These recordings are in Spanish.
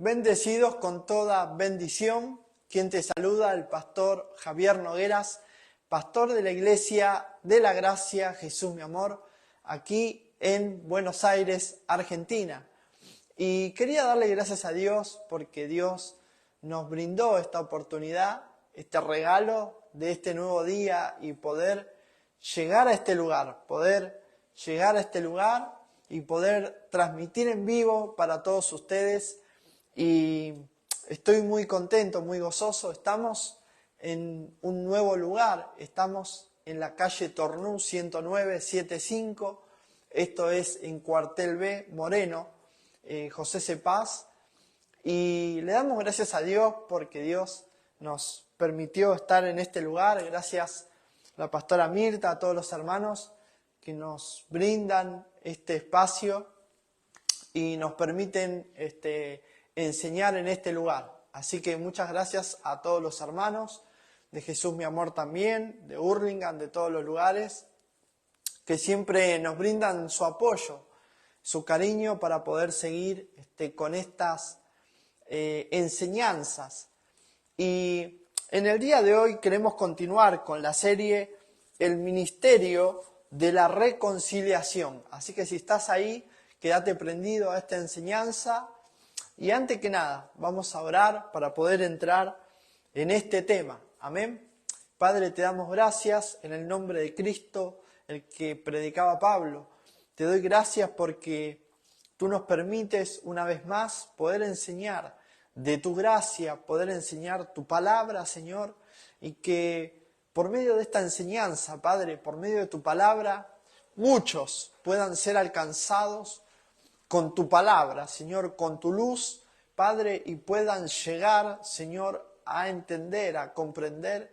Bendecidos con toda bendición, quien te saluda, el pastor Javier Nogueras, pastor de la Iglesia de la Gracia, Jesús mi amor, aquí en Buenos Aires, Argentina. Y quería darle gracias a Dios porque Dios nos brindó esta oportunidad, este regalo de este nuevo día y poder llegar a este lugar, y poder transmitir en vivo para todos ustedes. Y estoy muy contento, muy gozoso. Estamos en un nuevo lugar, estamos en la calle Tornú 10975, esto es en Cuartel B, Moreno, José C. Paz, y le damos gracias a Dios porque Dios nos permitió estar en este lugar, gracias a la pastora Mirta, a todos los hermanos que nos brindan este espacio y nos permiten enseñar en este lugar. Así que muchas gracias a todos los hermanos de Jesús mi amor también, de Hurlingham, de todos los lugares, que siempre nos brindan su apoyo, su cariño para poder seguir con estas enseñanzas. Y en el día de hoy queremos continuar con la serie El Ministerio de la Reconciliación. Así que si estás ahí, quédate prendido a esta enseñanza. Y antes que nada, vamos a orar para poder entrar en este tema. Amén. Padre, te damos gracias en el nombre de Cristo, el que predicaba Pablo. Te doy gracias porque tú nos permites una vez más poder enseñar de tu gracia, poder enseñar tu palabra, Señor, y que por medio de esta enseñanza, Padre, por medio de tu palabra, muchos puedan ser alcanzados con tu palabra, Señor, con tu luz, Padre, y puedan llegar, Señor, a entender, a comprender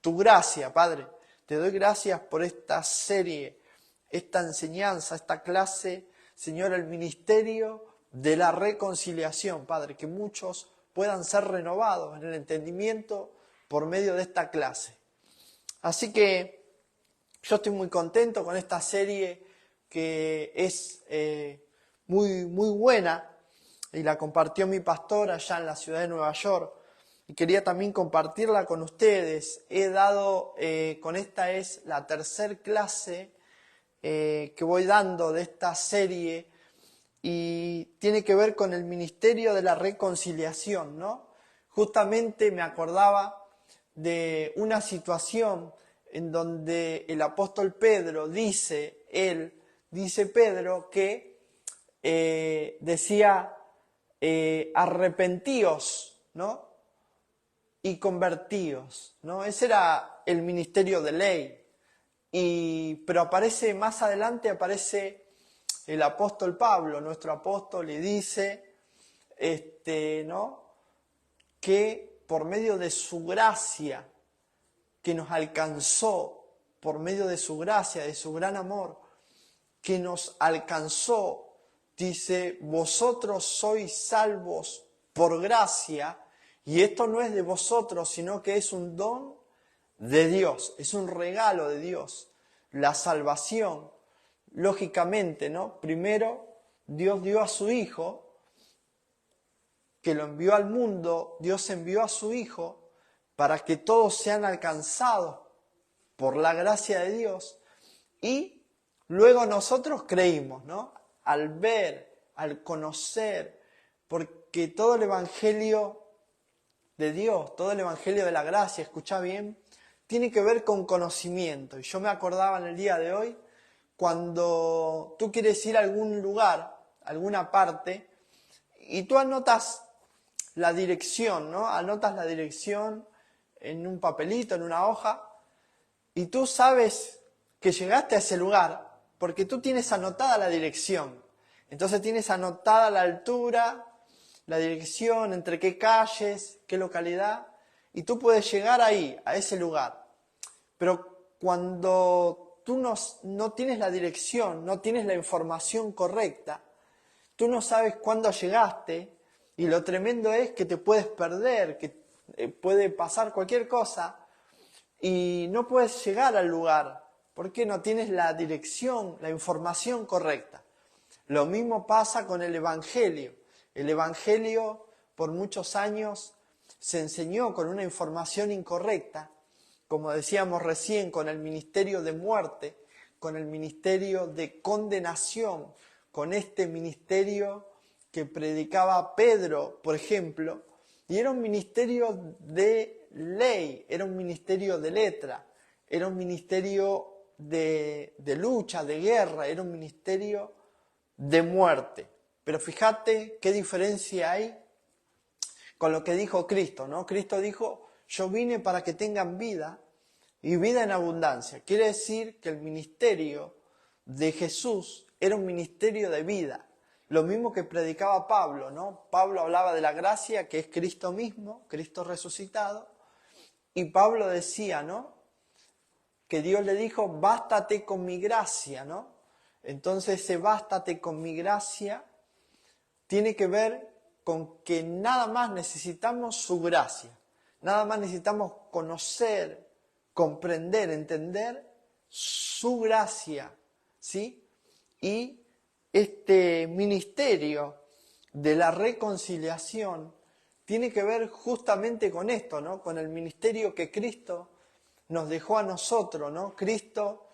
tu gracia, Padre. Te doy gracias por esta serie, esta enseñanza, esta clase, Señor, el ministerio de la reconciliación, Padre, que muchos puedan ser renovados en el entendimiento por medio de esta clase. Así que yo estoy muy contento con esta serie que es muy buena y la compartió mi pastor allá en la ciudad de Nueva York y quería también compartirla con ustedes. Con esta es la tercera clase que voy dando de esta serie y tiene que ver con el ministerio de la reconciliación, ¿no? Justamente me acordaba de una situación en donde el apóstol Pedro dice Pedro que decía arrepentíos, ¿no? Y convertíos, ¿no? Ese era el ministerio de ley. Pero aparece más adelante, aparece el apóstol Pablo, nuestro apóstol, y dice, ¿no? Que por medio de su gracia, que nos alcanzó, por medio de su gracia, de su gran amor, que nos alcanzó, dice, vosotros sois salvos por gracia, y esto no es de vosotros, sino que es un don de Dios, es un regalo de Dios. La salvación, lógicamente, ¿no? Primero, Dios dio a su Hijo, que lo envió al mundo, Dios envió a su Hijo para que todos sean alcanzados por la gracia de Dios. Y luego nosotros creímos, ¿no? Al ver, al conocer, porque todo el Evangelio de Dios, todo el Evangelio de la gracia, escuchá bien, tiene que ver con conocimiento. Y yo me acordaba en el día de hoy, cuando tú quieres ir a algún lugar, a alguna parte, y tú anotas la dirección, ¿no? Anotas la dirección en un papelito, en una hoja, y tú sabes que llegaste a ese lugar porque tú tienes anotada la dirección. Entonces tienes anotada la altura, la dirección, entre qué calles, qué localidad, y tú puedes llegar ahí, a ese lugar. Pero cuando tú no tienes la dirección, no tienes la información correcta, tú no sabes cuándo llegaste, y lo tremendo es que te puedes perder, que puede pasar cualquier cosa, y no puedes llegar al lugar, porque no tienes la dirección, la información correcta. Lo mismo pasa con el Evangelio. El Evangelio por muchos años se enseñó con una información incorrecta, como decíamos recién, con el ministerio de muerte, con el ministerio de condenación, con este ministerio que predicaba Pedro, por ejemplo, y era un ministerio de ley, era un ministerio de letra, era un ministerio de lucha, de guerra, era un ministerio de muerte. Pero fíjate qué diferencia hay con lo que dijo Cristo, ¿no? Cristo dijo, yo vine para que tengan vida y vida en abundancia. Quiere decir que el ministerio de Jesús era un ministerio de vida. Lo mismo que predicaba Pablo, ¿no? Pablo hablaba de la gracia, que es Cristo mismo, Cristo resucitado. Y Pablo decía, ¿no? Que Dios le dijo, bástate con mi gracia, ¿no? Entonces ese bástate con mi gracia tiene que ver con que nada más necesitamos su gracia. Nada más necesitamos conocer, comprender, entender su gracia, ¿sí? Y este ministerio de la reconciliación tiene que ver justamente con esto, ¿no? Con el ministerio que Cristo nos dejó a nosotros, ¿no? Cristo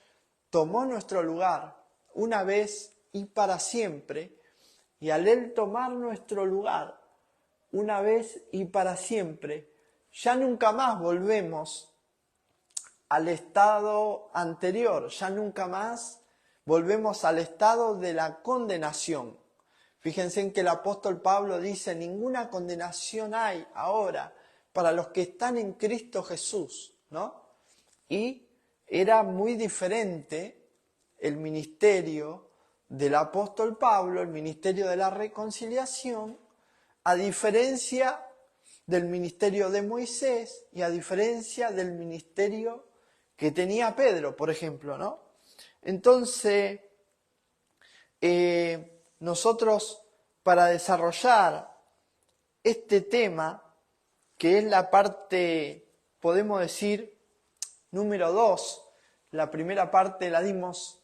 tomó nuestro lugar una vez y para siempre, y al Él tomar nuestro lugar una vez y para siempre, ya nunca más volvemos al estado anterior, ya nunca más volvemos al estado de la condenación. Fíjense en que el apóstol Pablo dice, ninguna condenación hay ahora para los que están en Cristo Jesús, ¿no? Y era muy diferente el ministerio del apóstol Pablo, el ministerio de la reconciliación, a diferencia del ministerio de Moisés y a diferencia del ministerio que tenía Pedro, por ejemplo, ¿no? Entonces, nosotros para desarrollar este tema, que es la parte, podemos decir, número 2, la primera parte la dimos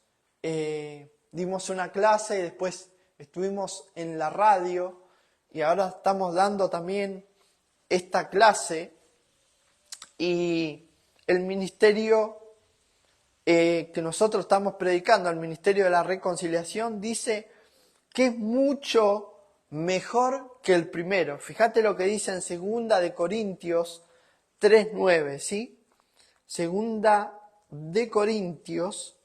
una clase y después estuvimos en la radio y ahora estamos dando también esta clase, y el ministerio que nosotros estamos predicando, el ministerio de la reconciliación, dice que es mucho mejor que el primero. Fíjate lo que dice en 2 de Corintios 3:9, ¿sí? 2 de Corintios,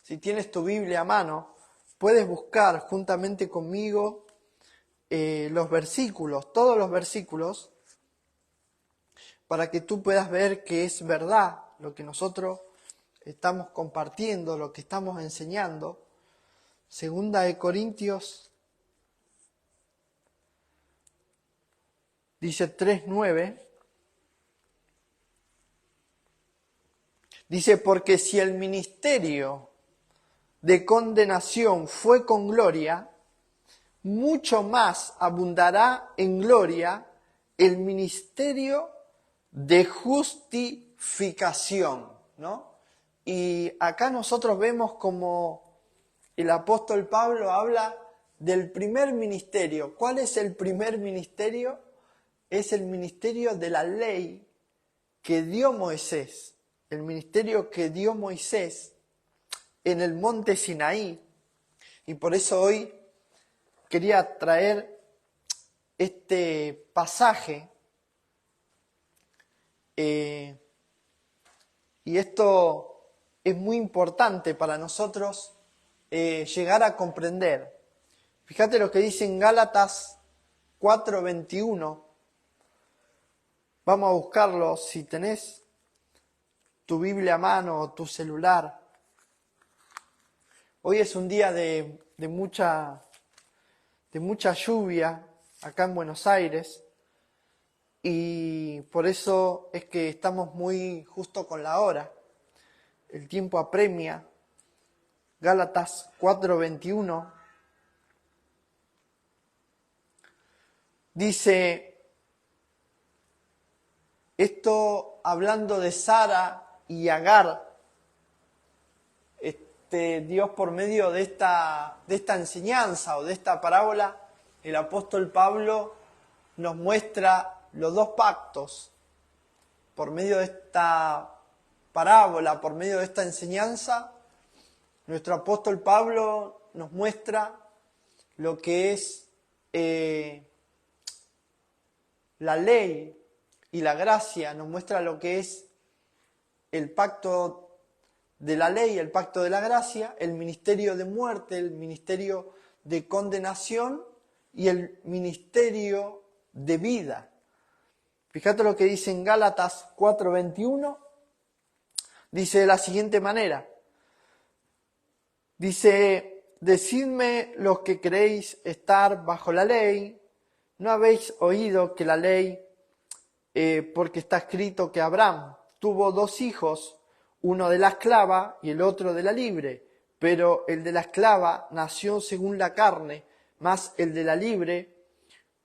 si tienes tu Biblia a mano, puedes buscar juntamente conmigo los versículos, todos los versículos, para que tú puedas ver que es verdad lo que nosotros estamos compartiendo, lo que estamos enseñando. 2 de Corintios dice 3:9. Dice, porque si el ministerio de condenación fue con gloria, mucho más abundará en gloria el ministerio de justificación, ¿no? Y acá nosotros vemos como el apóstol Pablo habla del primer ministerio. ¿Cuál es el primer ministerio? Es el ministerio de la ley que dio Moisés, el ministerio que dio Moisés en el monte Sinaí. Y por eso hoy quería traer este pasaje, y esto es muy importante para nosotros llegar a comprender. Fíjate lo que dice en Gálatas 4:21. Vamos a buscarlo si tenés tu Biblia a mano o tu celular. Hoy es un día de mucha lluvia acá en Buenos Aires, y por eso es que estamos muy justo con la hora. El tiempo apremia. Gálatas 4:21 dice esto hablando de Sara y Agar. Dios, por medio de esta enseñanza o de esta parábola, el apóstol Pablo nos muestra los dos pactos por medio de esta parábola, por medio de esta enseñanza. Nuestro apóstol Pablo nos muestra lo que es la ley y la gracia, nos muestra lo que es el pacto de la ley, el pacto de la gracia, el ministerio de muerte, el ministerio de condenación y el ministerio de vida. Fíjate lo que dice en Gálatas 4:21, dice de la siguiente manera, dice, decidme los que creéis estar bajo la ley, ¿no habéis oído que la ley, porque está escrito que Abraham tuvo 2 hijos, uno de la esclava y el otro de la libre? Pero el de la esclava nació según la carne, mas el de la libre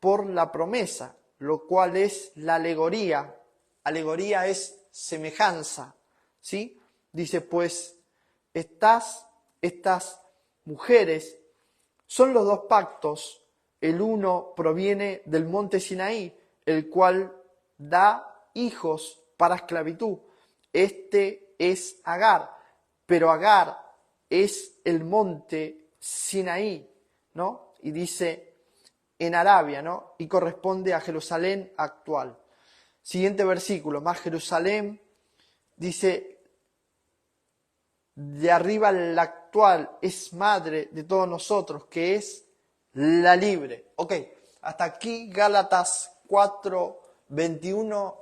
por la promesa, lo cual es la alegoría. Alegoría es semejanza, ¿sí? Dice, pues estas mujeres son los 2 pactos. El uno proviene del monte Sinaí, el cual da hijos para esclavitud. Este es Agar, pero Agar es el monte Sinaí, ¿no? Y dice en Arabia, ¿no? Y corresponde a Jerusalén actual. Siguiente versículo, más Jerusalén, dice, de arriba la actual es madre de todos nosotros, que es la libre. Ok, hasta aquí Gálatas 4:21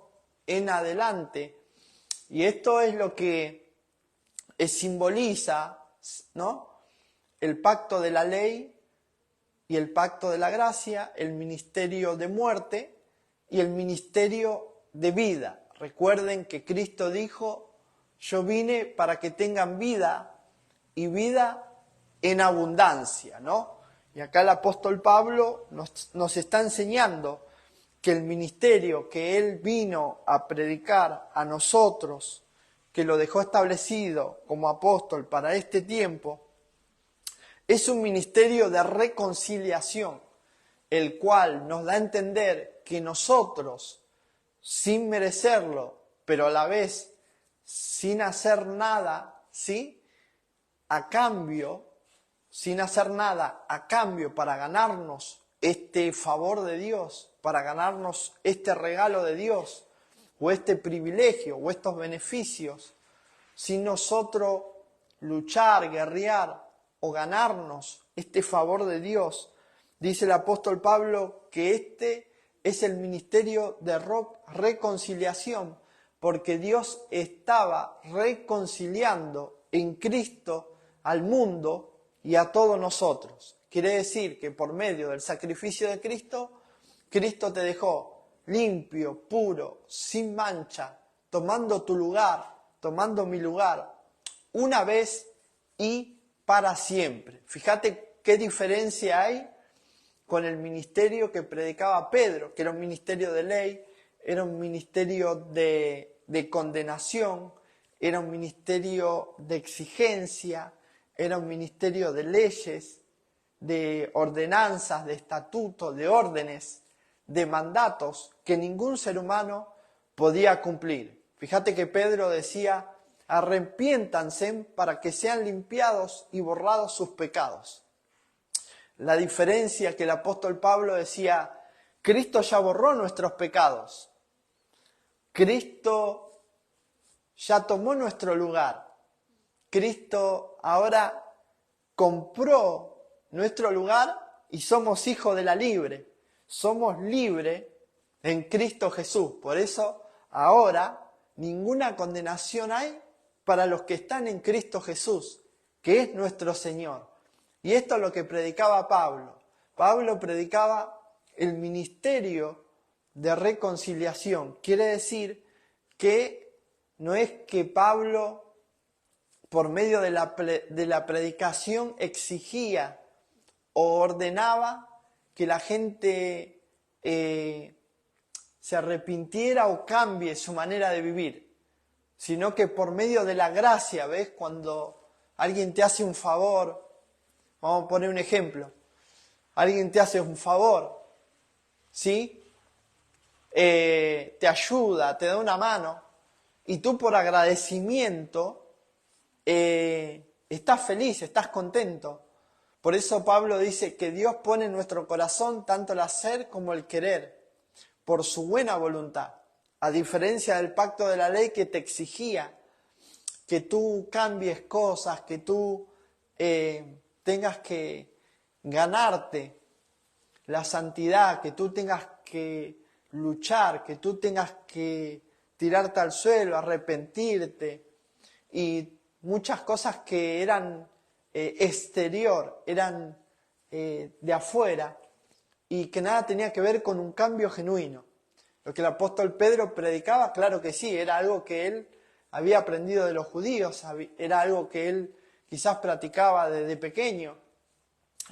en adelante. Y esto es lo que simboliza, ¿no?, el pacto de la ley y el pacto de la gracia, el ministerio de muerte y el ministerio de vida. Recuerden que Cristo dijo, yo vine para que tengan vida y vida en abundancia, ¿no? Y acá el apóstol Pablo nos está enseñando que el ministerio que él vino a predicar a nosotros, que lo dejó establecido como apóstol para este tiempo, es un ministerio de reconciliación, el cual nos da a entender que nosotros, sin merecerlo, pero a la vez sin hacer nada, ¿sí?, a cambio, sin hacer nada a cambio para ganarnos este favor de Dios, para ganarnos este regalo de Dios, o este privilegio, o estos beneficios, sin nosotros luchar, guerrear o ganarnos este favor de Dios. Dice el apóstol Pablo que este es el ministerio de reconciliación, porque Dios estaba reconciliando en Cristo al mundo y a todos nosotros. Quiere decir que por medio del sacrificio de Cristo, Cristo te dejó limpio, puro, sin mancha, tomando tu lugar, tomando mi lugar, una vez y para siempre. Fíjate qué diferencia hay con el ministerio que predicaba Pedro, que era un ministerio de ley, era un ministerio de condenación, era un ministerio de exigencia, era un ministerio de leyes, de ordenanzas, de estatutos, de órdenes, de mandatos que ningún ser humano podía cumplir. Fíjate que Pedro decía, arrepiéntanse para que sean limpiados y borrados sus pecados. La diferencia que el apóstol Pablo decía, Cristo ya borró nuestros pecados. Cristo ya tomó nuestro lugar. Cristo ahora compró nuestro lugar y somos hijos de la libre. Somos libres en Cristo Jesús. Por eso ahora ninguna condenación hay para los que están en Cristo Jesús, que es nuestro Señor. Y esto es lo que predicaba Pablo. Pablo predicaba el ministerio de reconciliación. Quiere decir que no es que Pablo, por medio de la predicación, exigía o ordenaba que la gente se arrepintiera o cambie su manera de vivir, sino que por medio de la gracia, ¿ves? Cuando alguien te hace un favor, vamos a poner un ejemplo, alguien te hace un favor, ¿sí? Te ayuda, te da una mano, y tú por agradecimiento estás feliz, estás contento. Por eso Pablo dice que Dios pone en nuestro corazón tanto el hacer como el querer, por su buena voluntad, a diferencia del pacto de la ley que te exigía que tú cambies cosas, que tú tengas que ganarte la santidad, que tú tengas que luchar, que tú tengas que tirarte al suelo, arrepentirte, y muchas cosas que eran exterior, eran de afuera, y que nada tenía que ver con un cambio genuino. Lo que el apóstol Pedro predicaba, claro que sí, era algo que él había aprendido de los judíos, era algo que él quizás practicaba desde pequeño,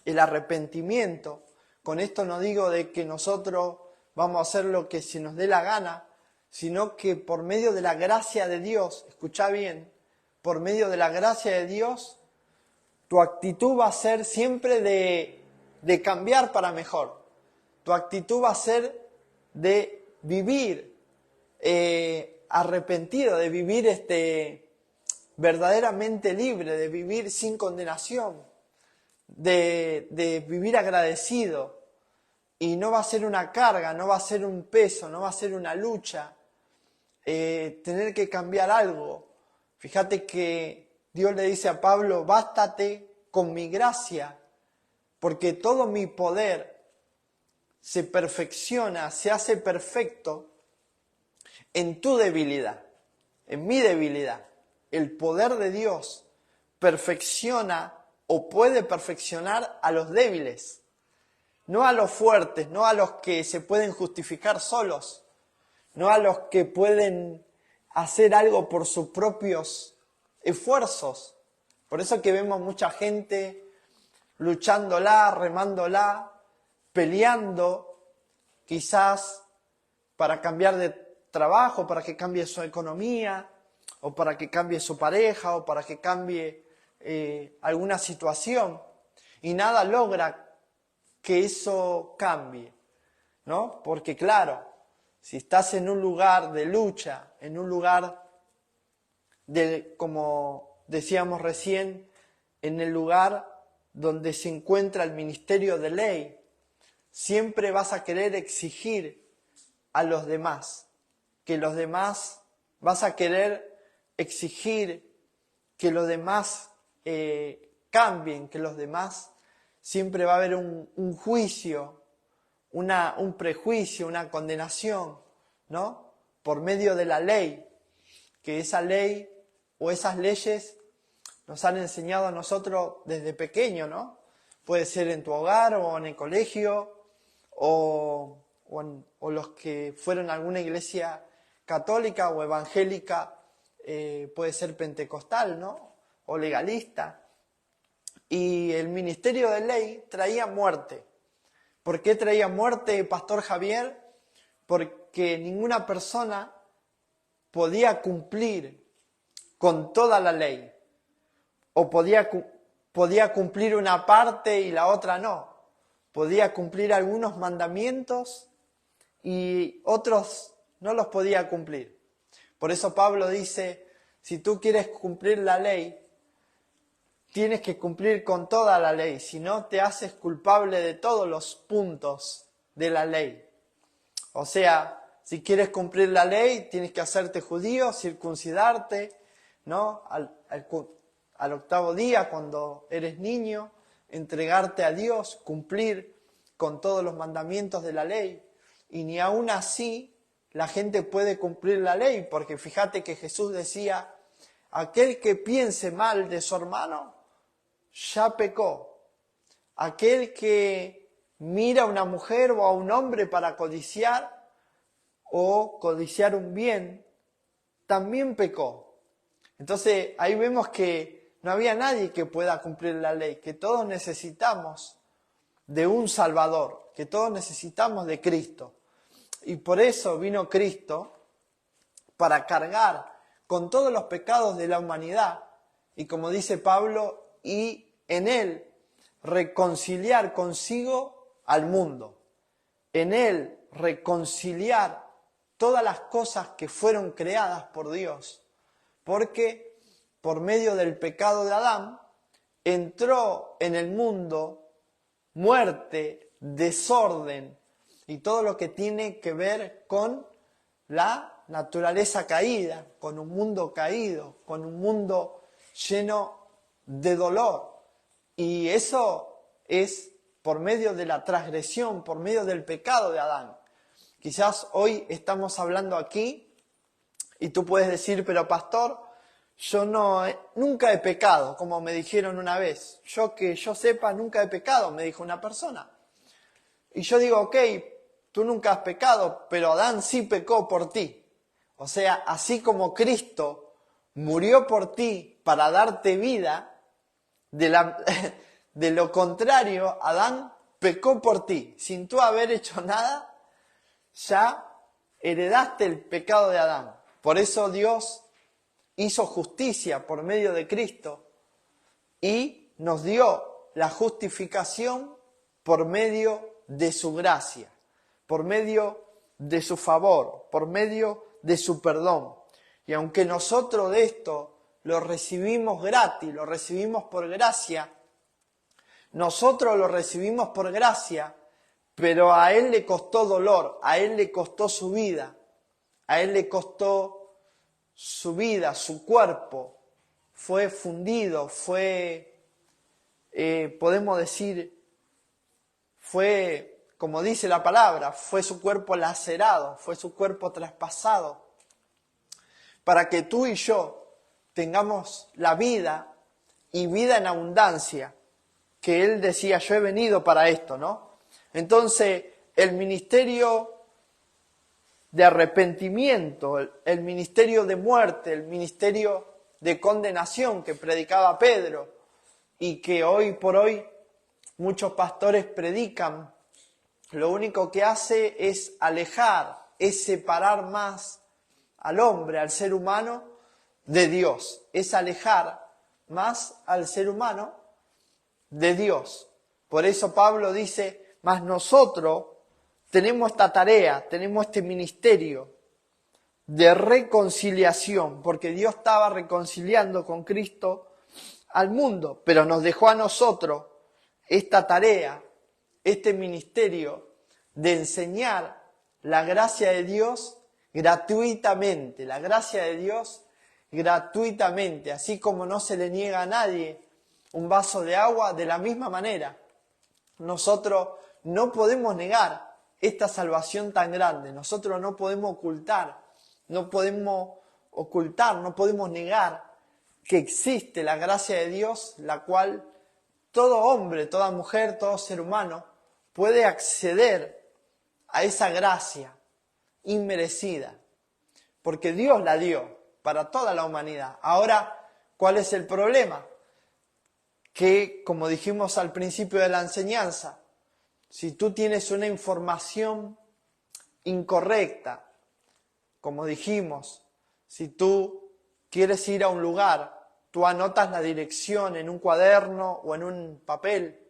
el arrepentimiento. Con esto no digo de que nosotros vamos a hacer lo que se nos dé la gana, sino que por medio de la gracia de Dios, escucha bien, por medio de la gracia de Dios, tu actitud va a ser siempre de cambiar para mejor. Tu actitud va a ser de vivir arrepentido, de vivir verdaderamente libre, de vivir sin condenación, de vivir agradecido. Y no va a ser una carga, no va a ser un peso, no va a ser una lucha, tener que cambiar algo. Fíjate que Dios le dice a Pablo, bástate con mi gracia, porque todo mi poder se perfecciona, se hace perfecto en tu debilidad, en mi debilidad. El poder de Dios perfecciona o puede perfeccionar a los débiles, no a los fuertes, no a los que se pueden justificar solos, no a los que pueden hacer algo por sus propios esfuerzos. Por eso que vemos mucha gente luchándola, remándola, peleando, quizás para cambiar de trabajo, para que cambie su economía, o para que cambie su pareja, o para que cambie alguna situación, y nada logra que eso cambie, ¿no? Porque claro, si estás en un lugar de lucha, en un lugar como decíamos recién, en el lugar donde se encuentra el ministerio de ley, siempre vas a querer exigir a los demás, que los demás, vas a querer exigir que los demás cambien, que los demás, siempre va a haber un juicio, un prejuicio, una condenación, ¿no? Por medio de la ley, que esa ley o esas leyes nos han enseñado a nosotros desde pequeño, ¿no? Puede ser en tu hogar o en el colegio o los que fueron a alguna iglesia católica o evangélica, puede ser pentecostal, ¿no? O legalista. Y el ministerio de ley traía muerte. ¿Por qué traía muerte, Pastor Javier? Porque ninguna persona podía cumplir con toda la ley. O podía cumplir una parte y la otra no. Podía cumplir algunos mandamientos y otros no los podía cumplir. Por eso Pablo dice, si tú quieres cumplir la ley, tienes que cumplir con toda la ley, si no te haces culpable de todos los puntos de la ley. O sea, si quieres cumplir la ley, tienes que hacerte judío, circuncidarte, ¿no? Al octavo día, cuando eres niño, entregarte a Dios, cumplir con todos los mandamientos de la ley. Y ni aún así la gente puede cumplir la ley, porque fíjate que Jesús decía, aquel que piense mal de su hermano, ya pecó. Aquel que mira a una mujer o a un hombre para codiciar o codiciar un bien, también pecó. Entonces ahí vemos que no había nadie que pueda cumplir la ley, que todos necesitamos de un Salvador, que todos necesitamos de Cristo. Y por eso vino Cristo para cargar con todos los pecados de la humanidad. Y como dice Pablo, y en Él reconciliar consigo al mundo. En Él reconciliar todas las cosas que fueron creadas por Dios. Porque por medio del pecado de Adán entró en el mundo muerte, desorden y todo lo que tiene que ver con la naturaleza caída, con un mundo caído, con un mundo lleno de dolor. Y eso es por medio de la transgresión, por medio del pecado de Adán. Quizás hoy estamos hablando aquí y tú puedes decir, pero pastor, yo nunca he pecado, como me dijeron una vez. Que yo sepa, nunca he pecado, me dijo una persona. Y yo digo, ok, tú nunca has pecado, pero Adán sí pecó por ti. O sea, así como Cristo murió por ti para darte vida, de lo contrario, Adán pecó por ti. Sin tú haber hecho nada, ya heredaste el pecado de Adán. Por eso Dios hizo justicia por medio de Cristo y nos dio la justificación por medio de su gracia, por medio de su favor, por medio de su perdón. Y aunque nosotros de esto lo recibimos gratis, lo recibimos por gracia, nosotros lo recibimos por gracia, pero a Él le costó dolor, a Él le costó su vida, a Él le costó su vida, su cuerpo, fue fundido, podemos decir, fue, como dice la palabra, fue su cuerpo lacerado, fue su cuerpo traspasado, para que tú y yo tengamos la vida y vida en abundancia, que Él decía, yo he venido para esto, ¿no? Entonces, el ministerio de arrepentimiento, el ministerio de muerte, el ministerio de condenación que predicaba Pedro y que hoy por hoy muchos pastores predican, lo único que hace es alejar, es separar más al hombre, al ser humano, de Dios, es alejar más al ser humano de Dios. Por eso Pablo dice, mas nosotros tenemos esta tarea, tenemos este ministerio de reconciliación, porque Dios estaba reconciliando con Cristo al mundo, pero nos dejó a nosotros esta tarea, este ministerio de enseñar la gracia de Dios gratuitamente, la gracia de Dios gratuitamente, así como no se le niega a nadie un vaso de agua, de la misma manera. Nosotros no podemos negar esta salvación tan grande, nosotros no podemos ocultar, no podemos negar que existe la gracia de Dios, la cual todo hombre, toda mujer, todo ser humano puede acceder a esa gracia inmerecida, porque Dios la dio para toda la humanidad. Ahora, ¿cuál es el problema? Que, como dijimos al principio de la enseñanza, si tú tienes una información incorrecta, como dijimos, si tú quieres ir a un lugar, tú anotas la dirección en un cuaderno o en un papel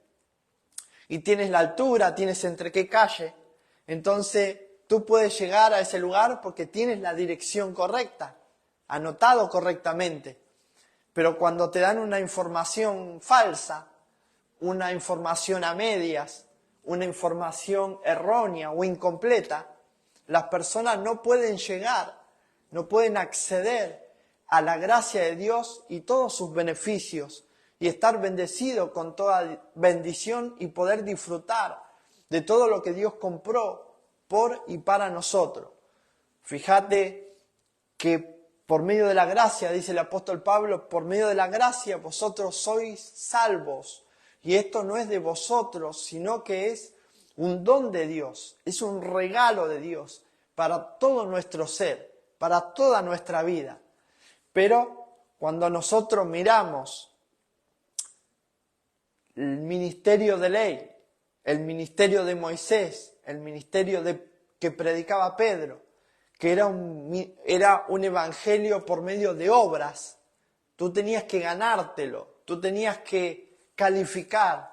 y tienes la altura, tienes entre qué calle, entonces tú puedes llegar a ese lugar porque tienes la dirección correcta, anotado correctamente. Pero cuando te dan una información falsa, una información a medias, una información errónea o incompleta, las personas no pueden llegar, no pueden acceder a la gracia de Dios y todos sus beneficios y estar bendecido con toda bendición y poder disfrutar de todo lo que Dios compró por y para nosotros. Fíjate que por medio de la gracia, dice el apóstol Pablo, por medio de la gracia vosotros sois salvos. Y esto no es de vosotros, sino que es un don de Dios, es un regalo de Dios para todo nuestro ser, para toda nuestra vida. Pero cuando nosotros miramos el ministerio de ley, el ministerio de Moisés, el ministerio que predicaba Pedro, que era un evangelio por medio de obras, tú tenías que ganártelo, tú tenías que calificar,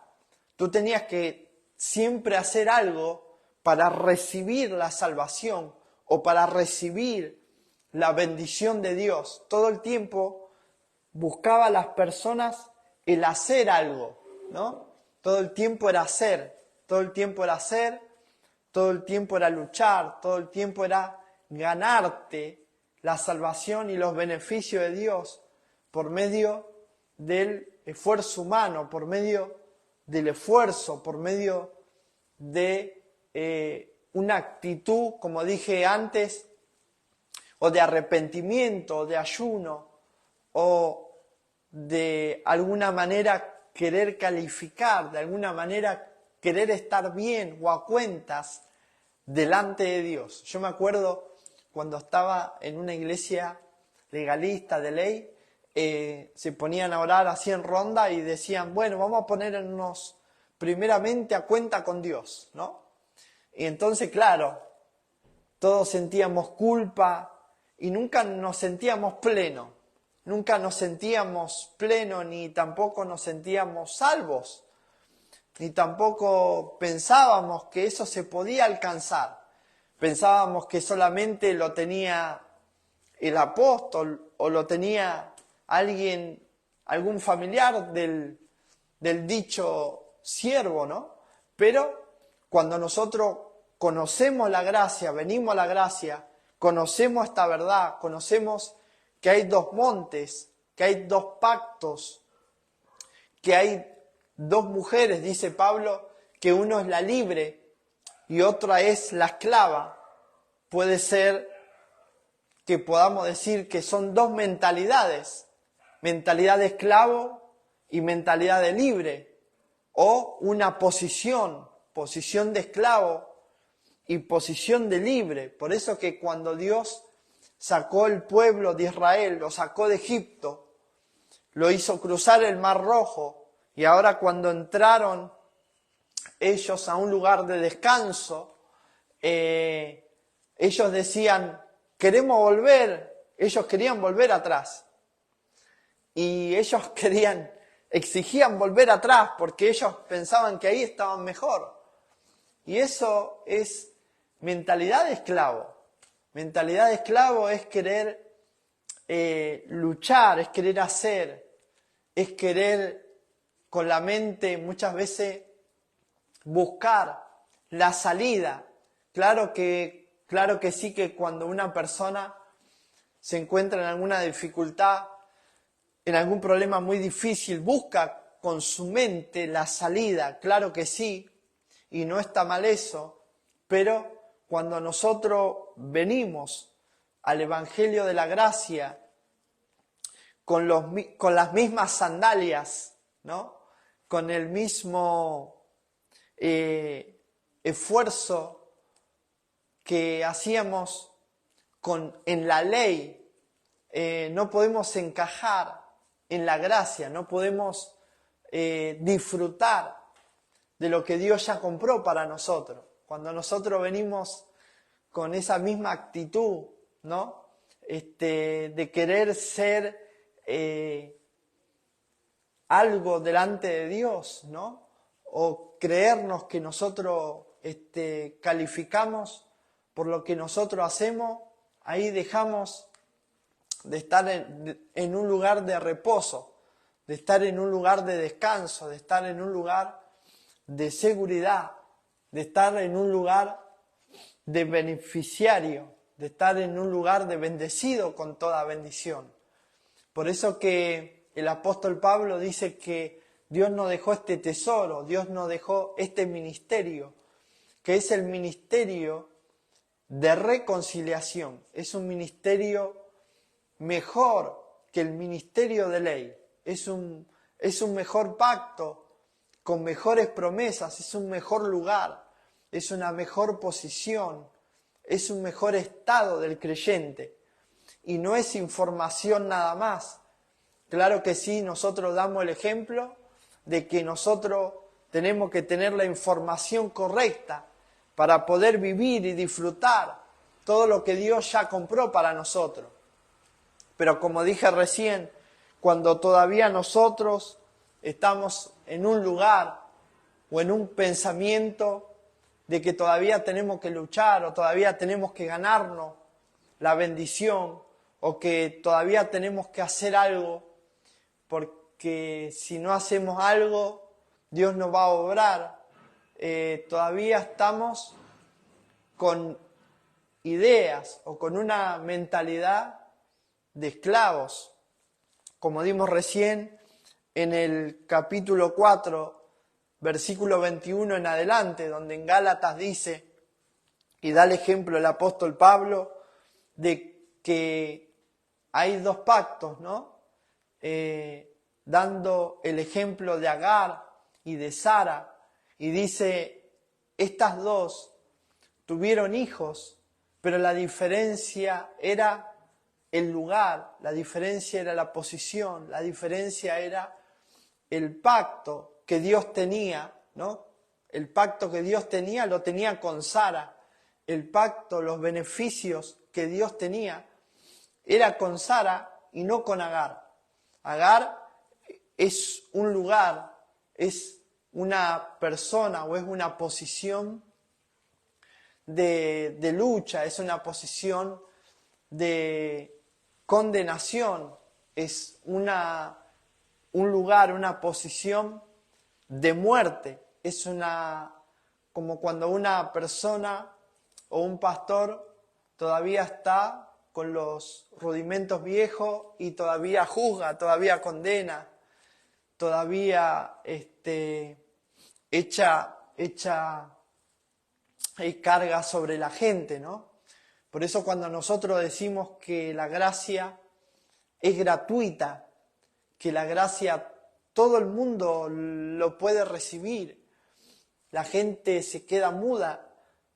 Tú tenías que siempre hacer algo para recibir la salvación o para recibir la bendición de Dios. Todo el tiempo buscaba a las personas el hacer algo, ¿no? Todo el tiempo era hacer, todo el tiempo era hacer, todo el tiempo era luchar, todo el tiempo era ganarte la salvación y los beneficios de Dios por medio del esfuerzo humano, por medio del esfuerzo, por medio de una actitud, como dije antes, o de arrepentimiento, o de ayuno, o de alguna manera querer calificar, de alguna manera querer estar bien o a cuentas delante de Dios. Yo me acuerdo cuando estaba en una iglesia legalista de ley, se ponían a orar así en ronda y decían, bueno, vamos a ponernos primeramente a cuenta con Dios, ¿no? Y entonces, claro, todos sentíamos culpa y nunca nos sentíamos plenos. Nunca nos sentíamos plenos ni tampoco nos sentíamos salvos. Ni tampoco pensábamos que eso se podía alcanzar. Pensábamos que solamente lo tenía el apóstol o lo tenía alguien, algún familiar del dicho siervo, ¿no? Pero cuando nosotros conocemos la gracia, venimos a la gracia, conocemos esta verdad, conocemos que hay dos montes, que hay dos pactos, que hay dos mujeres, dice Pablo, que uno es la libre y otra es la esclava. Puede ser que podamos decir que son dos mentalidades, mentalidad de esclavo y mentalidad de libre, o una posición de esclavo y posición de libre. Por eso que cuando Dios sacó el pueblo de Israel, lo sacó de Egipto, lo hizo cruzar el Mar Rojo, y ahora cuando entraron ellos a un lugar de descanso, ellos decían, queremos volver, ellos querían volver atrás. Y ellos exigían volver atrás porque ellos pensaban que ahí estaban mejor. Y eso es mentalidad de esclavo. Mentalidad de esclavo es querer luchar, es querer hacer, es querer con la mente muchas veces buscar la salida. Claro que sí, que cuando una persona se encuentra en alguna dificultad, en algún problema muy difícil, busca con su mente la salida, claro que sí, y no está mal eso, pero cuando nosotros venimos al Evangelio de la Gracia con las mismas sandalias, ¿no? Con el mismo esfuerzo que hacíamos en la ley, no podemos encajar en la gracia, no podemos disfrutar de lo que Dios ya compró para nosotros. Cuando nosotros venimos con esa misma actitud, ¿no? De querer ser algo delante de Dios, ¿no? O creernos que nosotros calificamos por lo que nosotros hacemos, ahí dejamos de estar en un lugar de reposo, de estar en un lugar de descanso, de estar en un lugar de seguridad, de estar en un lugar de beneficiario, de estar en un lugar de bendecido con toda bendición. Por eso que el apóstol Pablo dice que Dios nos dejó este tesoro, Dios nos dejó este ministerio, que es el ministerio de reconciliación. Es un ministerio mejor que el ministerio de ley. Es un mejor pacto con mejores promesas, es un mejor lugar, es una mejor posición, es un mejor estado del creyente. Y no es información nada más. Claro que sí, nosotros damos el ejemplo de que nosotros tenemos que tener la información correcta para poder vivir y disfrutar todo lo que Dios ya compró para nosotros. Pero como dije recién, cuando todavía nosotros estamos en un lugar o en un pensamiento de que todavía tenemos que luchar o todavía tenemos que ganarnos la bendición o que todavía tenemos que hacer algo, porque si no hacemos algo, Dios no va a obrar. Todavía estamos con ideas o con una mentalidad de esclavos, como dimos recién en el capítulo 4, versículo 21 en adelante, donde en Gálatas dice, y da el ejemplo el apóstol Pablo, de que hay dos pactos, ¿no? Dando el ejemplo de Agar y de Sara, y dice, estas dos tuvieron hijos, pero la diferencia era el lugar, la diferencia era la posición, la diferencia era el pacto que Dios tenía, ¿no? El pacto que Dios tenía lo tenía con Sara. El pacto, los beneficios que Dios tenía era con Sara y no con Agar. Agar es un lugar, es una persona o es una posición de lucha, es una posición de condenación, es un lugar, una posición de muerte. Es como cuando una persona o un pastor todavía está con los rudimentos viejos y todavía juzga, todavía condena, todavía echa carga sobre la gente, ¿no? Por eso cuando nosotros decimos que la gracia es gratuita, que la gracia todo el mundo lo puede recibir, la gente se queda muda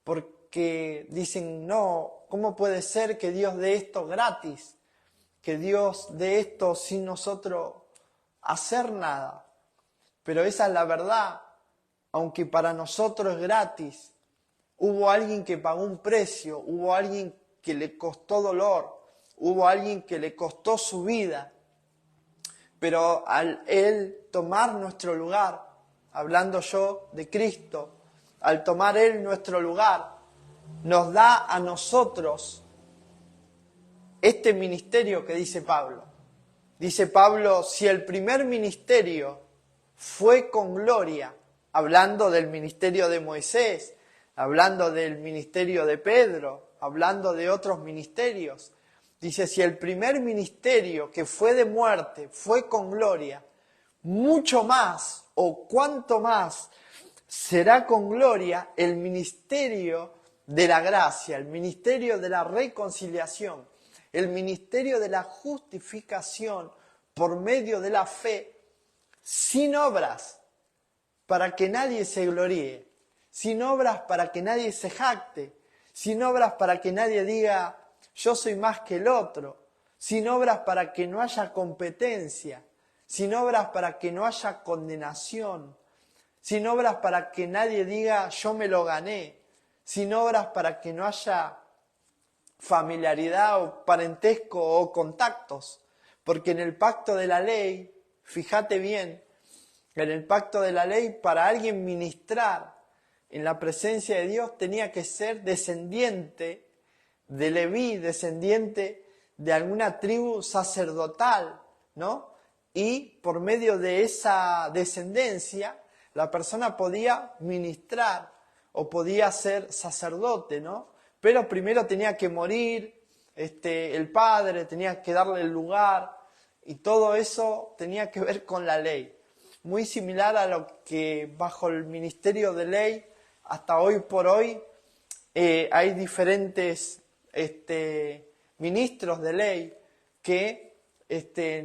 porque dicen, no, ¿cómo puede ser que Dios dé esto gratis? Que Dios dé esto sin nosotros hacer nada. Pero esa es la verdad, aunque para nosotros es gratis. Hubo alguien que pagó un precio, hubo alguien que le costó dolor, hubo alguien que le costó su vida. Pero al Él tomar nuestro lugar, hablando yo de Cristo, al tomar Él nuestro lugar, nos da a nosotros este ministerio que dice Pablo. Dice Pablo, si el primer ministerio fue con gloria, hablando del ministerio de Moisés, hablando del ministerio de Pedro, hablando de otros ministerios. Dice, si el primer ministerio que fue de muerte fue con gloria, mucho más o cuánto más será con gloria el ministerio de la gracia, el ministerio de la reconciliación, el ministerio de la justificación por medio de la fe, sin obras, para que nadie se gloríe. Sin obras para que nadie se jacte, sin obras para que nadie diga yo soy más que el otro, sin obras para que no haya competencia, sin obras para que no haya condenación, sin obras para que nadie diga yo me lo gané, sin obras para que no haya familiaridad o parentesco o contactos, porque en el pacto de la ley, fíjate bien, en el pacto de la ley para alguien ministrar en la presencia de Dios tenía que ser descendiente de Leví, descendiente de alguna tribu sacerdotal, ¿no? Y por medio de esa descendencia la persona podía ministrar o podía ser sacerdote, ¿no? Pero primero tenía que morir el padre, tenía que darle el lugar y todo eso tenía que ver con la ley. Muy similar a lo que bajo el ministerio de ley hasta hoy por hoy hay diferentes ministros de ley que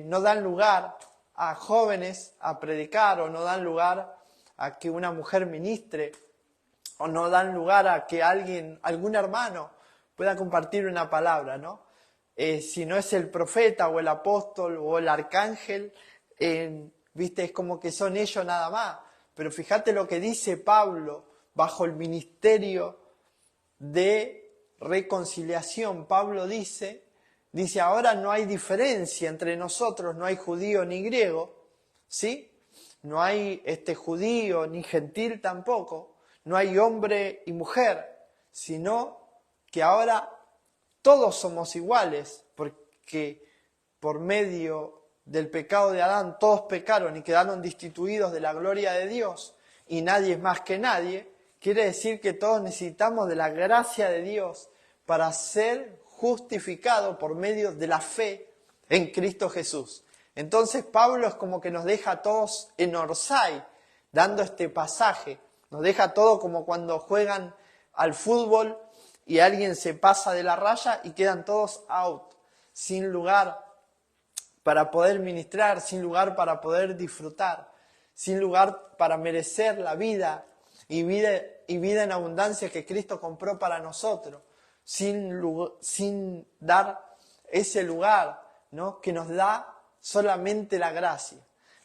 no dan lugar a jóvenes a predicar o no dan lugar a que una mujer ministre o no dan lugar a que algún hermano pueda compartir una palabra, ¿no? Si no es el profeta o el apóstol o el arcángel, viste, es como que son ellos nada más. Pero fíjate lo que dice Pablo bajo el ministerio de reconciliación. Pablo dice, ahora no hay diferencia entre nosotros, no hay judío ni griego, ¿sí? no hay judío ni gentil tampoco, no hay hombre y mujer, sino que ahora todos somos iguales, porque por medio del pecado de Adán todos pecaron y quedaron destituidos de la gloria de Dios y nadie es más que nadie. Quiere decir que todos necesitamos de la gracia de Dios para ser justificados por medio de la fe en Cristo Jesús. Entonces Pablo es como que nos deja a todos en Orsay, dando este pasaje. Nos deja todo como cuando juegan al fútbol y alguien se pasa de la raya y quedan todos out, sin lugar para poder ministrar, sin lugar para poder disfrutar, sin lugar para merecer la vida y vida en abundancia que Cristo compró para nosotros, sin dar ese lugar, ¿no?, que nos da solamente la gracia.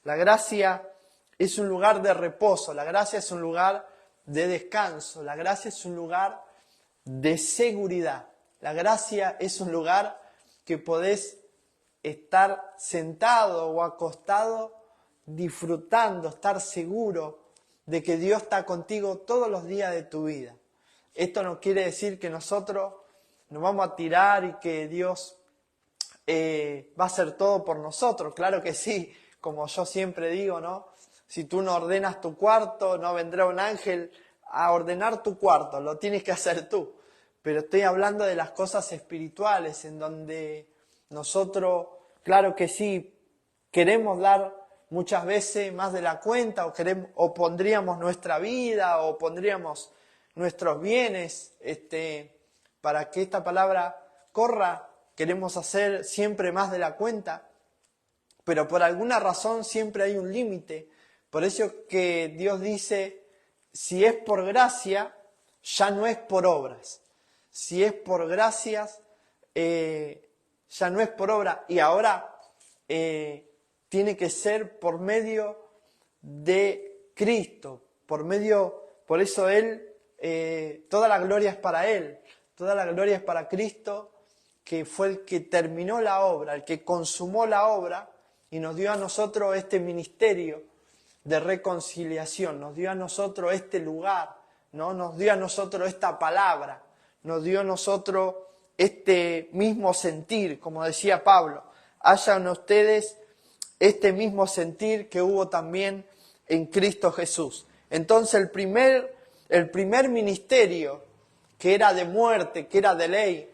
La gracia es un lugar de reposo, la gracia es un lugar de descanso, la gracia es un lugar de seguridad. La gracia es un lugar que podés estar sentado o acostado disfrutando, estar seguro de que Dios está contigo todos los días de tu vida. Esto no quiere decir que nosotros nos vamos a tirar y que Dios va a hacer todo por nosotros. Claro que sí, como yo siempre digo, ¿no? Si tú no ordenas tu cuarto, no vendrá un ángel a ordenar tu cuarto, lo tienes que hacer tú. Pero estoy hablando de las cosas espirituales, en donde nosotros, claro que sí, queremos dar muchas veces más de la cuenta, o pondríamos nuestra vida, o pondríamos nuestros bienes, para que esta palabra corra, queremos hacer siempre más de la cuenta, pero por alguna razón siempre hay un límite. Por eso que Dios dice, si es por gracia, ya no es por obras. Si es por gracias, ya no es por obra. Y ahora tiene que ser por medio de Cristo. Por eso Él, toda la gloria es para Él. Toda la gloria es para Cristo, que fue el que terminó la obra, el que consumó la obra y nos dio a nosotros este ministerio de reconciliación, nos dio a nosotros este lugar, ¿no? Nos dio a nosotros esta palabra, nos dio a nosotros este mismo sentir, como decía Pablo, hayan ustedes este mismo sentir que hubo también en Cristo Jesús. Entonces el primer ministerio, que era de muerte, que era de ley,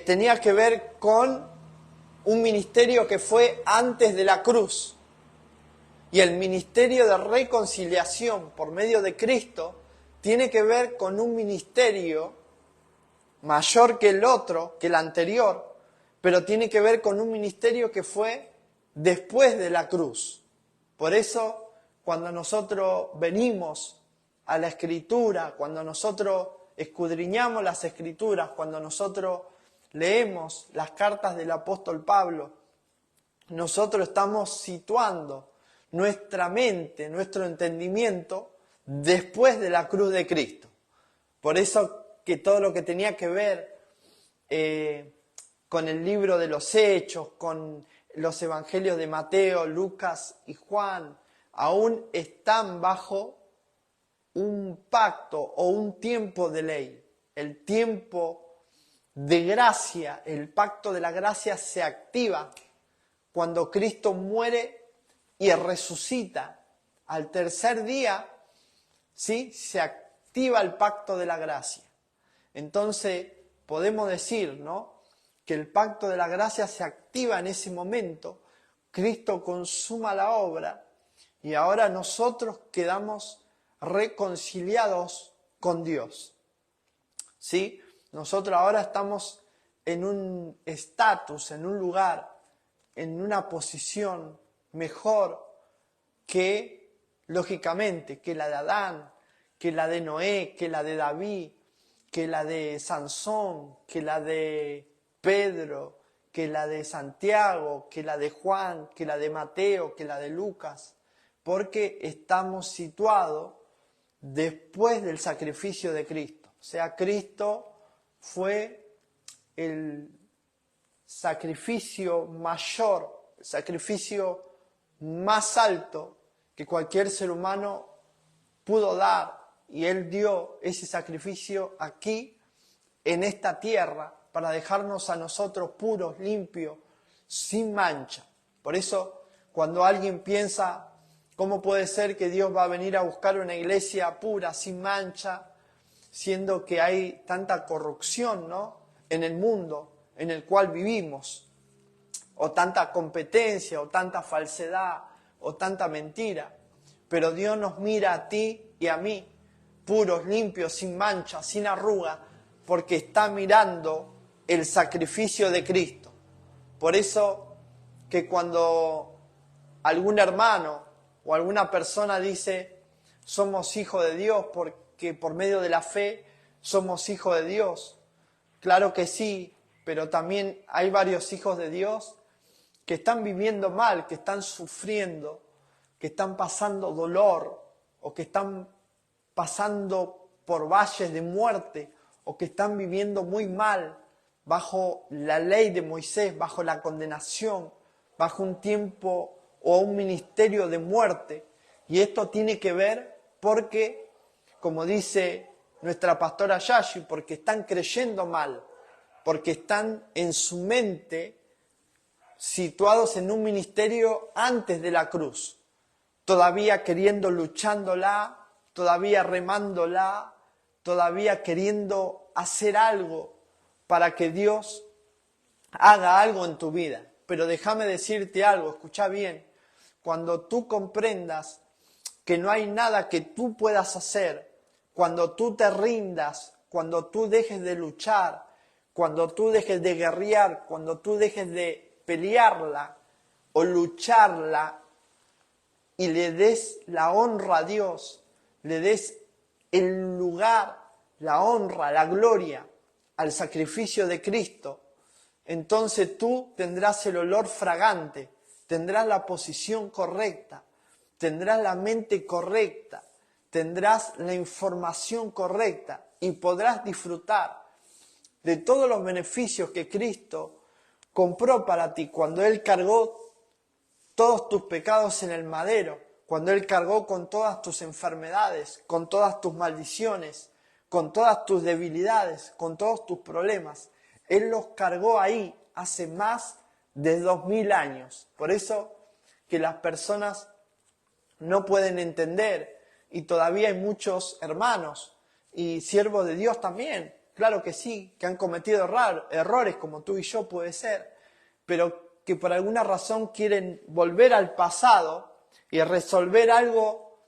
tenía que ver con un ministerio que fue antes de la cruz. Y el ministerio de reconciliación por medio de Cristo tiene que ver con un ministerio mayor que el otro, que el anterior, pero tiene que ver con un ministerio que fue después de la cruz. Por eso, cuando nosotros venimos a la Escritura, cuando nosotros escudriñamos las Escrituras, cuando nosotros leemos las cartas del apóstol Pablo, nosotros estamos situando nuestra mente, nuestro entendimiento después de la cruz de Cristo. Por eso que todo lo que tenía que ver con el libro de los Hechos, con los evangelios de Mateo, Lucas y Juan, aún están bajo un pacto o un tiempo de ley. El tiempo de gracia, el pacto de la gracia se activa cuando Cristo muere y resucita. Al tercer día, ¿sí?, se activa el pacto de la gracia. Entonces podemos decir, ¿no?, que el pacto de la gracia se activa en ese momento. Cristo consuma la obra y ahora nosotros quedamos reconciliados con Dios. ¿Sí? Nosotros ahora estamos en un estatus, en un lugar, en una posición mejor que, lógicamente, que la de Adán, que la de Noé, que la de David, que la de Sansón, que la de Pedro, que la de Santiago, que la de Juan, que la de Mateo, que la de Lucas, porque estamos situados después del sacrificio de Cristo. O sea, Cristo fue el sacrificio mayor, el sacrificio más alto que cualquier ser humano pudo dar, y Él dio ese sacrificio aquí, en esta tierra, para dejarnos a nosotros puros, limpios, sin mancha. Por eso, cuando alguien piensa, ¿cómo puede ser que Dios va a venir a buscar una iglesia pura, sin mancha, siendo que hay tanta corrupción, ¿no?, en el mundo en el cual vivimos, o tanta competencia, o tanta falsedad, o tanta mentira? Pero Dios nos mira a ti y a mí, puros, limpios, sin mancha, sin arruga, porque está mirando el sacrificio de Cristo. Por eso que cuando algún hermano o alguna persona dice, somos hijos de Dios porque por medio de la fe somos hijos de Dios, claro que sí, pero también hay varios hijos de Dios que están viviendo mal, que están sufriendo, que están pasando dolor, o que están pasando por valles de muerte, o que están viviendo muy mal bajo la ley de Moisés, bajo la condenación, bajo un tiempo o un ministerio de muerte. Y esto tiene que ver porque, como dice nuestra pastora Yashi, porque están creyendo mal, porque están en su mente situados en un ministerio antes de la cruz, todavía queriendo luchándola, todavía remándola, todavía queriendo hacer algo para que Dios haga algo en tu vida. Pero déjame decirte algo, escucha bien, cuando tú comprendas que no hay nada que tú puedas hacer, cuando tú te rindas, cuando tú dejes de luchar, cuando tú dejes de guerrear, cuando tú dejes de pelearla o lucharla y le des la honra a Dios, le des el lugar, la honra, la gloria al sacrificio de Cristo, entonces tú tendrás el olor fragante, tendrás la posición correcta, tendrás la mente correcta, tendrás la información correcta y podrás disfrutar de todos los beneficios que Cristo compró para ti cuando Él cargó todos tus pecados en el madero, cuando Él cargó con todas tus enfermedades, con todas tus maldiciones, con todas tus debilidades, con todos tus problemas. Él los cargó ahí hace más de 2000 años. Por eso que las personas no pueden entender, y todavía hay muchos hermanos y siervos de Dios también, claro que sí, que han cometido errores como tú y yo puede ser, pero que por alguna razón quieren volver al pasado y resolver algo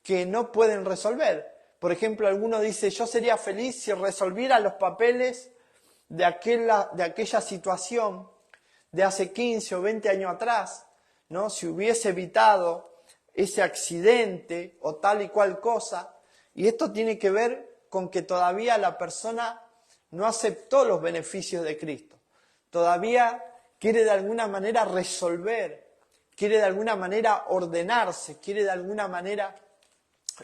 que no pueden resolver. Por ejemplo, alguno dice, yo sería feliz si resolviera los papeles de aquella situación de hace 15 o 20 años atrás, ¿no? Si hubiese evitado ese accidente o tal y cual cosa. Y esto tiene que ver con que todavía la persona no aceptó los beneficios de Cristo. Todavía quiere de alguna manera resolver, quiere de alguna manera ordenarse, quiere de alguna manera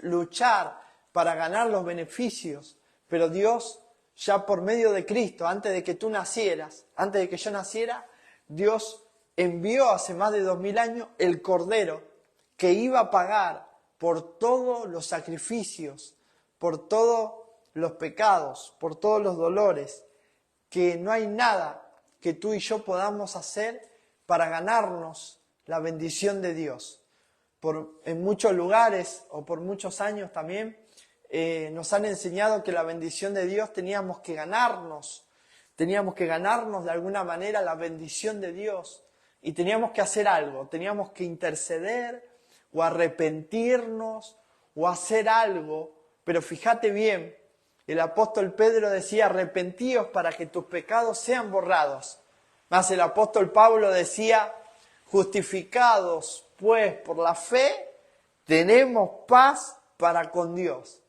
luchar para ganar los beneficios. Pero Dios, ya por medio de Cristo, antes de que tú nacieras, antes de que yo naciera, Dios envió hace más de 2000 años el Cordero que iba a pagar por todos los sacrificios, por todos los pecados, por todos los dolores, que no hay nada que tú y yo podamos hacer para ganarnos la bendición de Dios. En muchos lugares o por muchos años también nos han enseñado que la bendición de Dios teníamos que ganarnos de alguna manera la bendición de Dios y teníamos que hacer algo, teníamos que interceder o arrepentirnos o hacer algo. Pero fíjate bien, el apóstol Pedro decía, arrepentíos para que tus pecados sean borrados. Mas el apóstol Pablo decía, justificados pues por la fe, tenemos paz para con Dios.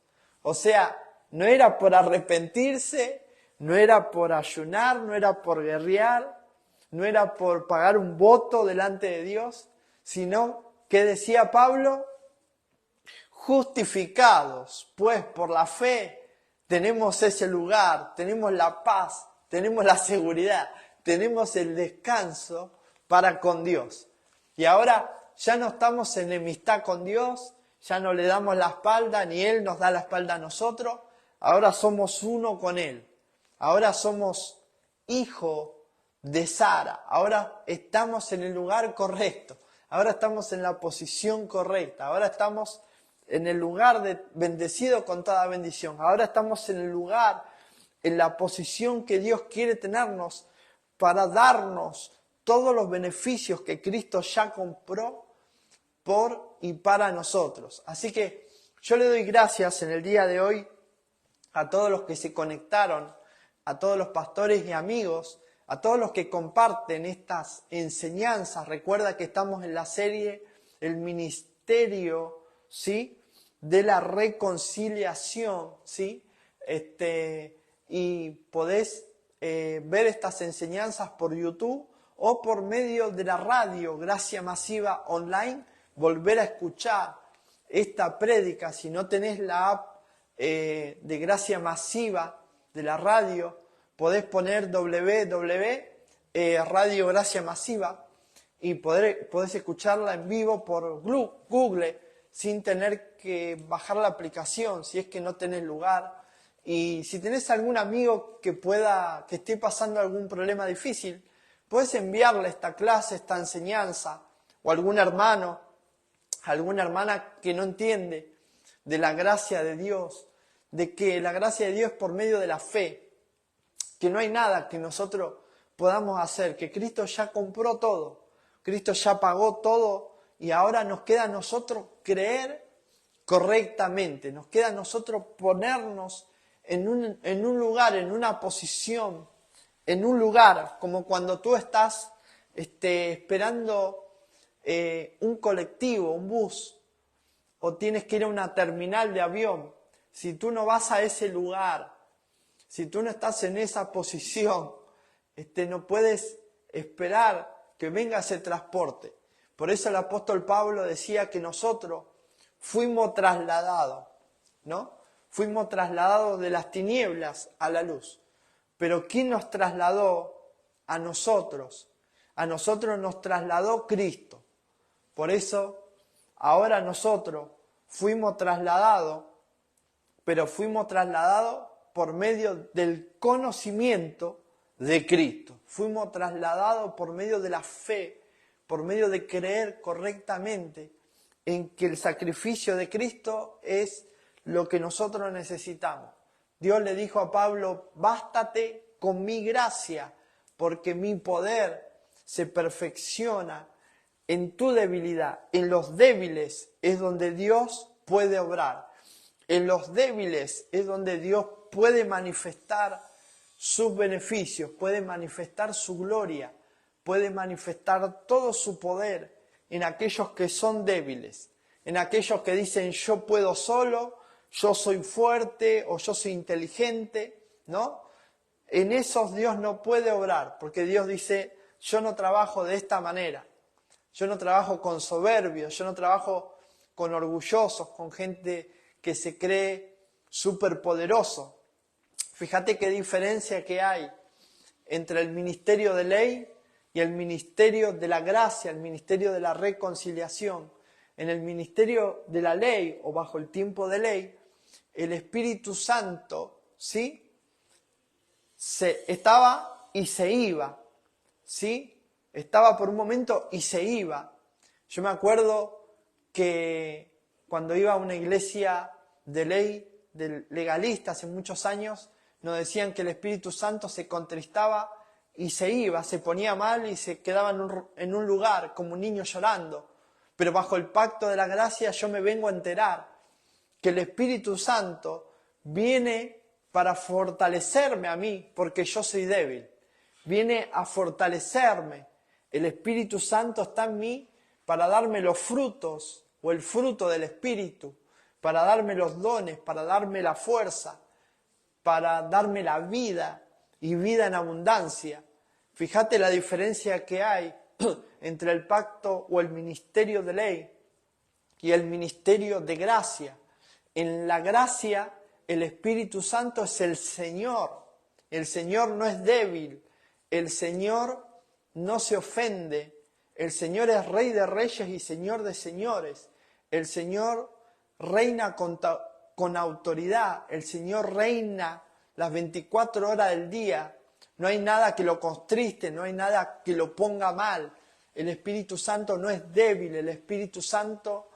O sea, no era por arrepentirse, no era por ayunar, no era por guerrear, no era por pagar un voto delante de Dios, sino que decía Pablo, justificados pues por la fe, tenemos ese lugar, tenemos la paz, tenemos la seguridad, tenemos el descanso para con Dios. Y ahora ya no estamos en enemistad con Dios, ya no le damos la espalda, ni Él nos da la espalda a nosotros, ahora somos uno con Él, ahora somos hijo de Sara, ahora estamos en el lugar correcto, ahora estamos en la posición correcta, ahora estamos en el lugar bendecido con toda bendición, ahora estamos en el lugar, en la posición que Dios quiere tenernos para darnos todos los beneficios que Cristo ya compró por y para nosotros. Así que yo le doy gracias en el día de hoy a todos los que se conectaron, a todos los pastores y amigos, a todos los que comparten estas enseñanzas. Recuerda que estamos en la serie El Ministerio, ¿sí?, de la Reconciliación, ¿sí? Y podés ver estas enseñanzas por YouTube o por medio de la radio Gracia Masiva Online, volver a escuchar esta prédica. Si no tenés la app de Gracia Masiva de la radio, podés poner Radio Gracia Masiva y podés escucharla en vivo por Google sin tener que bajar la aplicación si es que no tenés lugar. Y si tenés algún amigo que esté pasando algún problema difícil, puedes enviarle esta clase, esta enseñanza, o algún hermano, alguna hermana que no entiende de la gracia de Dios, de que la gracia de Dios es por medio de la fe, que no hay nada que nosotros podamos hacer, que Cristo ya compró todo, Cristo ya pagó todo y ahora nos queda a nosotros creer correctamente, nos queda a nosotros ponernos en un lugar, en una posición, en un lugar, como cuando tú estás esperando un colectivo, un bus, o tienes que ir a una terminal de avión. Si tú no vas a ese lugar, si tú no estás en esa posición, no puedes esperar que venga ese transporte. Por eso el apóstol Pablo decía que nosotros fuimos trasladados, ¿no? Fuimos trasladados de las tinieblas a la luz. Pero ¿quién nos trasladó a nosotros? A nosotros nos trasladó Cristo. Por eso ahora nosotros fuimos trasladados, pero fuimos trasladados por medio del conocimiento de Cristo. Fuimos trasladados por medio de la fe, por medio de creer correctamente en que el sacrificio de Cristo es lo que nosotros necesitamos. Dios le dijo a Pablo, bástate con mi gracia, porque mi poder se perfecciona en tu debilidad. En los débiles es donde Dios puede obrar. En los débiles es donde Dios puede manifestar sus beneficios, puede manifestar su gloria, puede manifestar todo su poder en aquellos que son débiles, en aquellos que dicen yo puedo solo, yo soy fuerte o yo soy inteligente, ¿no? En esos Dios no puede obrar, porque Dios dice, yo no trabajo de esta manera, yo no trabajo con soberbios, yo no trabajo con orgullosos, con gente que se cree superpoderoso. Fíjate qué diferencia que hay entre el ministerio de ley y el ministerio de la gracia, el ministerio de la reconciliación. En el ministerio de la ley o bajo el tiempo de ley, el Espíritu Santo, ¿sí?, estaba y se iba, ¿sí? Estaba por un momento y se iba. Yo me acuerdo que cuando iba a una iglesia de ley, de legalista, hace muchos años, nos decían que el Espíritu Santo se contristaba y se iba, se ponía mal y se quedaba en un lugar como un niño llorando. Pero bajo el pacto de la gracia yo me vengo a enterar que el Espíritu Santo viene para fortalecerme a mí, porque yo soy débil. Viene a fortalecerme. El Espíritu Santo está en mí para darme los frutos o el fruto del Espíritu, para darme los dones, para darme la fuerza, para darme la vida y vida en abundancia. Fíjate la diferencia que hay entre el pacto o el ministerio de ley y el ministerio de gracia. En la gracia, el Espíritu Santo es el Señor. El Señor no es débil. El Señor no se ofende. El Señor es Rey de reyes y Señor de señores. El Señor reina con autoridad. El Señor reina las 24 horas del día. No hay nada que lo contriste, no hay nada que lo ponga mal. El Espíritu Santo no es débil, el Espíritu Santo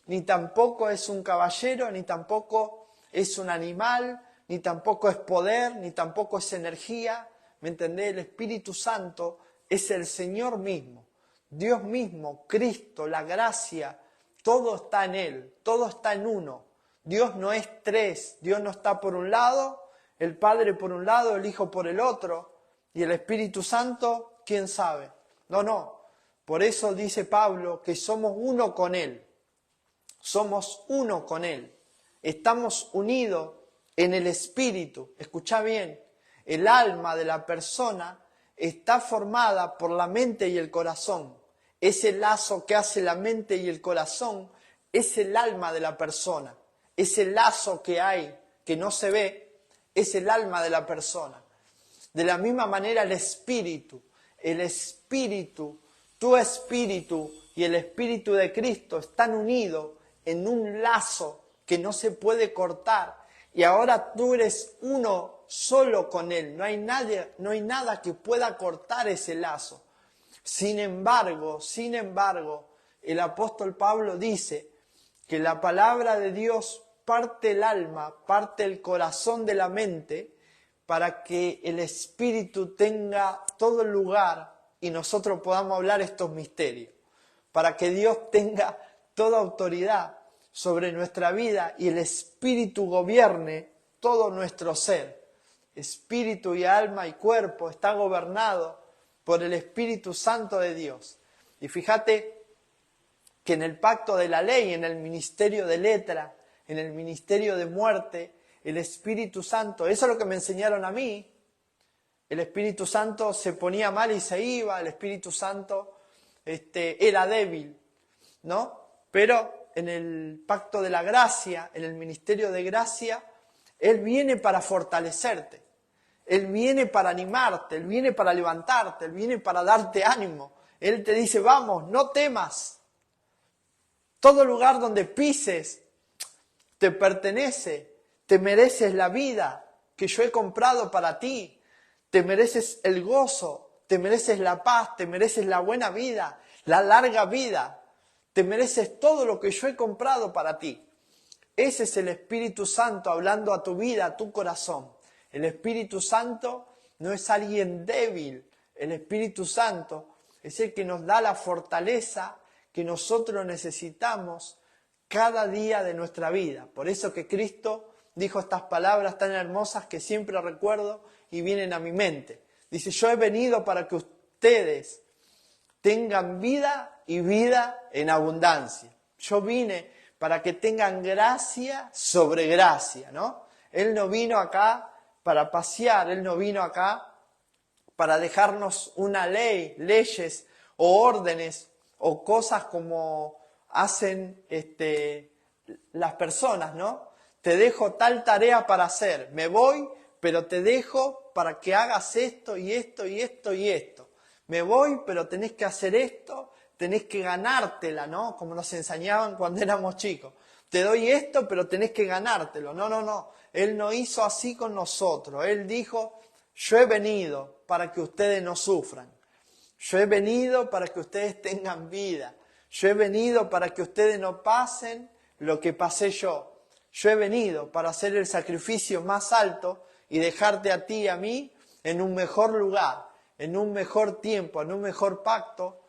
ni tampoco es un caballero, ni tampoco es un animal, ni tampoco es poder, ni tampoco es energía. ¿Me entendés? El Espíritu Santo es el Señor mismo, Dios mismo, Cristo, la gracia, todo está en Él, todo está en uno. Dios no es tres, Dios no está por un lado, el Padre por un lado, el Hijo por el otro, y el Espíritu Santo, ¿quién sabe? No. Por eso dice Pablo que somos uno con Él. Somos uno con Él. Estamos unidos en el Espíritu. Escuchá bien, el alma de la persona está formada por la mente y el corazón. Ese lazo que hace la mente y el corazón es el alma de la persona. Ese lazo que hay, que no se ve, es el alma de la persona. De la misma manera el espíritu, tu espíritu y el espíritu de Cristo están unidos en un lazo que no se puede cortar. Y ahora tú eres uno solo con Él. No hay nada que pueda cortar ese lazo. Sin embargo, el apóstol Pablo dice que la palabra de Dios parte el alma, parte el corazón de la mente, para que el Espíritu tenga todo el lugar y nosotros podamos hablar estos misterios, para que Dios tenga toda autoridad sobre nuestra vida y el Espíritu gobierne todo nuestro ser. Espíritu y alma y cuerpo está gobernado por el Espíritu Santo de Dios. Y fíjate que en el pacto de la ley, en el ministerio de letra, en el ministerio de muerte, el Espíritu Santo, eso es lo que me enseñaron a mí. El Espíritu Santo se ponía mal y se iba, el Espíritu Santo era débil, ¿no? Pero en el pacto de la gracia, en el ministerio de gracia, Él viene para fortalecerte, Él viene para animarte, Él viene para levantarte, Él viene para darte ánimo. Él te dice, vamos, no temas. Todo lugar donde pises te pertenece, te mereces la vida que yo he comprado para ti, te mereces el gozo, te mereces la paz, te mereces la buena vida, la larga vida, te mereces todo lo que yo he comprado para ti. Ese es el Espíritu Santo hablando a tu vida, a tu corazón. El Espíritu Santo no es alguien débil, el Espíritu Santo es el que nos da la fortaleza que nosotros necesitamos cada día de nuestra vida. Por eso que Cristo dijo estas palabras tan hermosas que siempre recuerdo y vienen a mi mente. Dice, yo he venido para que ustedes tengan vida y vida en abundancia. Yo vine para que tengan gracia sobre gracia, ¿no? Él no vino acá para pasear, Él no vino acá para dejarnos una ley, leyes o órdenes o cosas como hacen las personas, ¿no? Te dejo tal tarea para hacer, me voy, pero te dejo para que hagas esto y esto y esto y esto. Me voy, pero tenés que hacer esto, tenés que ganártela, ¿no? Como nos enseñaban cuando éramos chicos. Te doy esto, pero tenés que ganártelo. No. Él no hizo así con nosotros. Él dijo, yo he venido para que ustedes no sufran. Yo he venido para que ustedes tengan vida. Yo he venido para que ustedes no pasen lo que pasé yo. Yo he venido para hacer el sacrificio más alto y dejarte a ti y a mí en un mejor lugar, en un mejor tiempo, en un mejor pacto,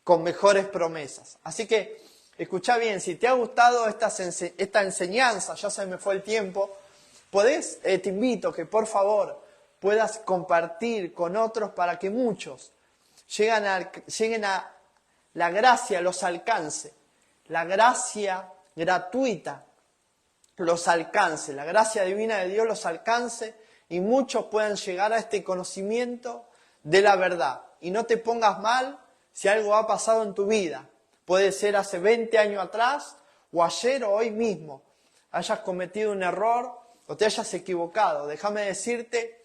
con mejores promesas. Así que, escucha bien, si te ha gustado esta enseñanza, ya se me fue el tiempo, te invito que por favor puedas compartir con otros para que muchos lleguen a la gracia, los alcance, la gracia gratuita los alcance, la gracia divina de Dios los alcance y muchos puedan llegar a este conocimiento de la verdad. Y no te pongas mal si algo ha pasado en tu vida. Puede ser hace 20 años atrás o ayer o hoy mismo hayas cometido un error o te hayas equivocado. Déjame decirte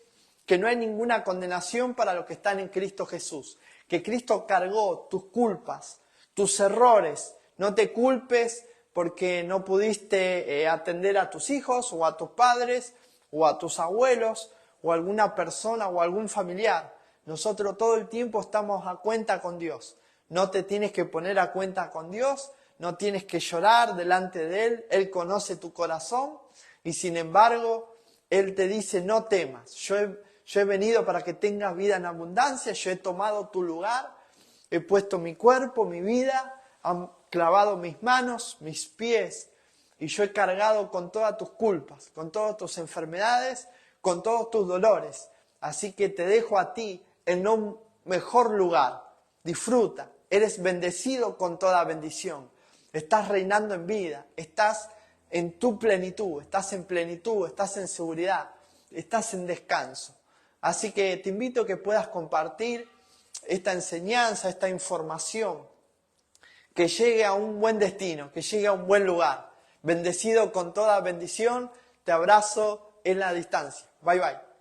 que no hay ninguna condenación para los que están en Cristo Jesús, que Cristo cargó tus culpas, tus errores. No te culpes porque no pudiste atender a tus hijos o a tus padres o a tus abuelos o a alguna persona o a algún familiar. Nosotros todo el tiempo estamos a cuenta con Dios. No te tienes que poner a cuenta con Dios, no tienes que llorar delante de Él. Él conoce tu corazón y sin embargo Él te dice: no temas, yo he venido para que tengas vida en abundancia, yo he tomado tu lugar, he puesto mi cuerpo, mi vida, han clavado mis manos, mis pies, y yo he cargado con todas tus culpas, con todas tus enfermedades, con todos tus dolores. Así que te dejo a ti en un mejor lugar. Disfruta, eres bendecido con toda bendición. Estás reinando en vida, estás en tu plenitud, estás en seguridad, estás en descanso. Así que te invito a que puedas compartir esta enseñanza, esta información, que llegue a un buen destino, que llegue a un buen lugar. Bendecido con toda bendición, te abrazo en la distancia. Bye bye.